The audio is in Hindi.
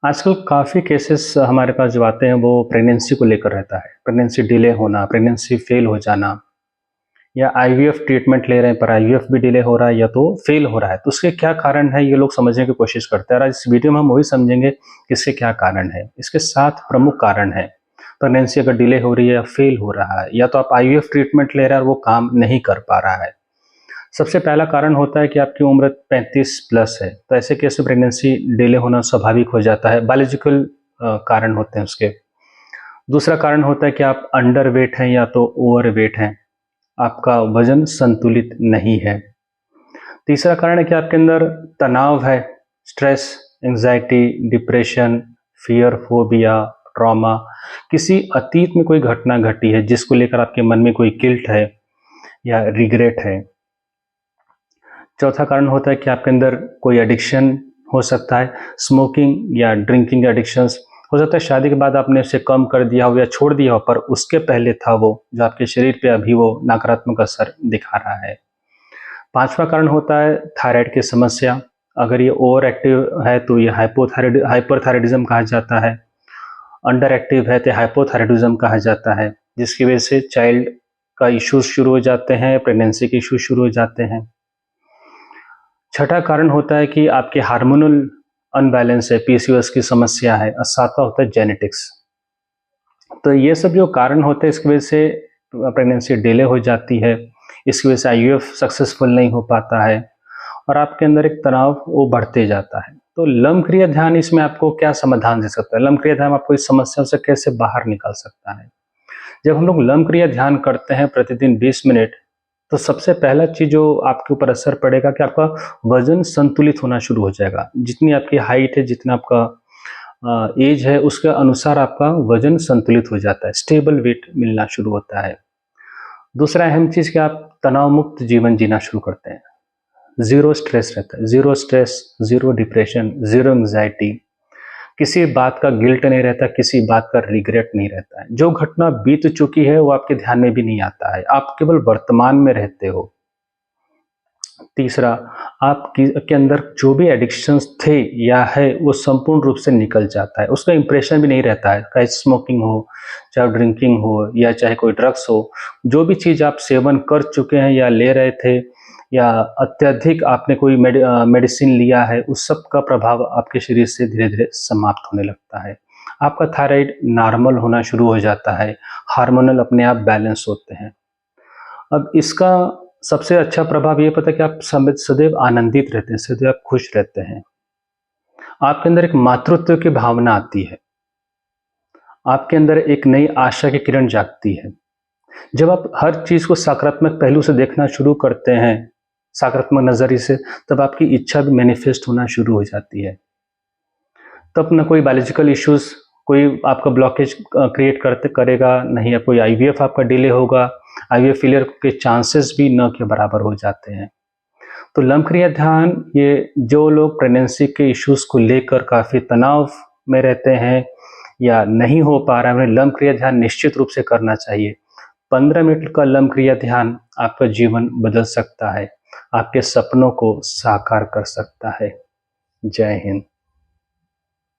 आजकल काफ़ी केसेस हमारे पास जो आते हैं वो प्रेगनेंसी को लेकर रहता है। प्रेगनेंसी डिले होना, प्रेगनेंसी फेल हो जाना या आईवीएफ ट्रीटमेंट ले रहे हैं पर आईवीएफ भी डिले हो रहा है या तो फेल हो रहा है। तो उसके क्या कारण है ये लोग समझने की कोशिश करते हैं और आज इस वीडियो में हम वही समझेंगे कि इसके क्या कारण है। इसके 7 प्रमुख कारण हैं। प्रेगनेंसी अगर डिले हो रही है या फेल हो रहा है या तो आप आईवीएफ ट्रीटमेंट ले रहे हैं और वो काम नहीं कर पा रहा है। सबसे पहला कारण होता है कि आपकी उम्र 35 प्लस है, तो ऐसे केस में प्रेगनेंसी डिले होना स्वाभाविक हो जाता है। बायोलॉजिकल कारण होते हैं उसके। दूसरा कारण होता है कि आप अंडर वेट हैं या तो ओवर वेट हैं, आपका वजन संतुलित नहीं है। तीसरा कारण है कि आपके अंदर तनाव है, stress, anxiety, depression, fear, phobia, trauma, किसी अतीत में कोई घटना घटी है जिसको लेकर आपके मन में कोई गिल्ट है या रिग्रेट है। चौथा कारण होता है कि आपके अंदर कोई एडिक्शन हो सकता है, स्मोकिंग या ड्रिंकिंग एडिक्शंस हो सकता है। शादी के बाद आपने उसे कम कर दिया हो या छोड़ दिया हो, पर उसके पहले था वो जो आपके शरीर पे अभी वो नकारात्मक असर दिखा रहा है। पांचवा कारण होता है थायराइड की समस्या। अगर ये ओवर एक्टिव है तो ये हाइपरथायराइडिज्म कहा जाता है। अंडर एक्टिव है तो हाइपोथायराइडिज्म कहा जाता है, जिसकी वजह से चाइल्ड का इश्यूज शुरू हो जाते हैं, प्रेगनेंसी के इश्यूज शुरू हो जाते हैं। छठा कारण होता है कि आपके हार्मोनल अनबैलेंस है, पीसीओएस की समस्या है। और सातवां होता है जेनेटिक्स। तो ये सब जो कारण होते हैं इसकी वजह से प्रेगनेंसी डिले हो जाती है, इसकी वजह से आईवीएफ सक्सेसफुल नहीं हो पाता है और आपके अंदर एक तनाव वो बढ़ते जाता है। तो लम्ब-क्रिया ध्यान इसमें आपको क्या समाधान दे सकता है? लम्ब-क्रिया ध्यान आपको इस समस्या से कैसे बाहर निकाल सकता है? जब हम लोग लम्ब-क्रिया ध्यान करते हैं प्रतिदिन 20 मिनट, तो सबसे पहला चीज़ जो आपके ऊपर असर पड़ेगा कि आपका वज़न संतुलित होना शुरू हो जाएगा। जितनी आपकी हाइट है, जितना आपका एज है, उसके अनुसार आपका वज़न संतुलित हो जाता है, स्टेबल वेट मिलना शुरू होता है। दूसरा अहम चीज़ कि आप तनाव मुक्त जीवन जीना शुरू करते हैं। ज़ीरो स्ट्रेस रहता है, zero stress, zero depression, zero anxiety, किसी बात का गिल्ट नहीं रहता, किसी बात का रिग्रेट नहीं रहता है। जो घटना बीत चुकी है वो आपके ध्यान में भी नहीं आता है, आप केवल वर्तमान में रहते हो। तीसरा, आपकी के अंदर जो भी एडिक्शंस थे या है वो संपूर्ण रूप से निकल जाता है, उसका इंप्रेशन भी नहीं रहता है। चाहे स्मोकिंग हो, चाहे ड्रिंकिंग हो या चाहे कोई ड्रग्स हो, जो भी चीज़ आप सेवन कर चुके हैं या ले रहे थे या अत्यधिक आपने कोई मेडिसिन लिया है, उस सब का प्रभाव आपके शरीर से धीरे-धीरे समाप्त होने लगता है। आपका थायराइड नॉर्मल होना शुरू हो जाता है, हार्मोनल अपने आप बैलेंस होते हैं। अब इसका सबसे अच्छा प्रभाव ये पता है कि आप सदैव आनंदित रहते हैं, सदैव आप खुश रहते हैं। आपके अंदर एक मातृत्व की भावना आती है। आपके अंदर एक नई आशा की किरण जागती है। जब आप हर चीज़ को सकारात्मक पहलू से देखना शुरू करते हैं, सकारात्मक नज़रिए से, तब आपकी इच्छा भी मैनिफेस्ट होना शुरू हो जाती है। तब ना कोई बायोलॉजिकल इश्यूज़ कोई आपका ब्लॉकेज क्रिएट करेगा, नहीं या कोई आईवीएफ आपका डिले होगा, आईवीएफ फेलियर के चांसेस भी न के बराबर हो जाते हैं। तो लम्ब-क्रिया ध्यान ये जो लोग प्रेगनेंसी के इश्यूज़ को लेकर काफ़ी तनाव में रहते हैं या नहीं हो पा रहा है, उन्हें लम्ब-क्रिया ध्यान निश्चित रूप से करना चाहिए। 15 मिनट का लम्ब-क्रिया ध्यान आपका जीवन बदल सकता है, आपके सपनों को साकार कर सकता है। जय हिंद।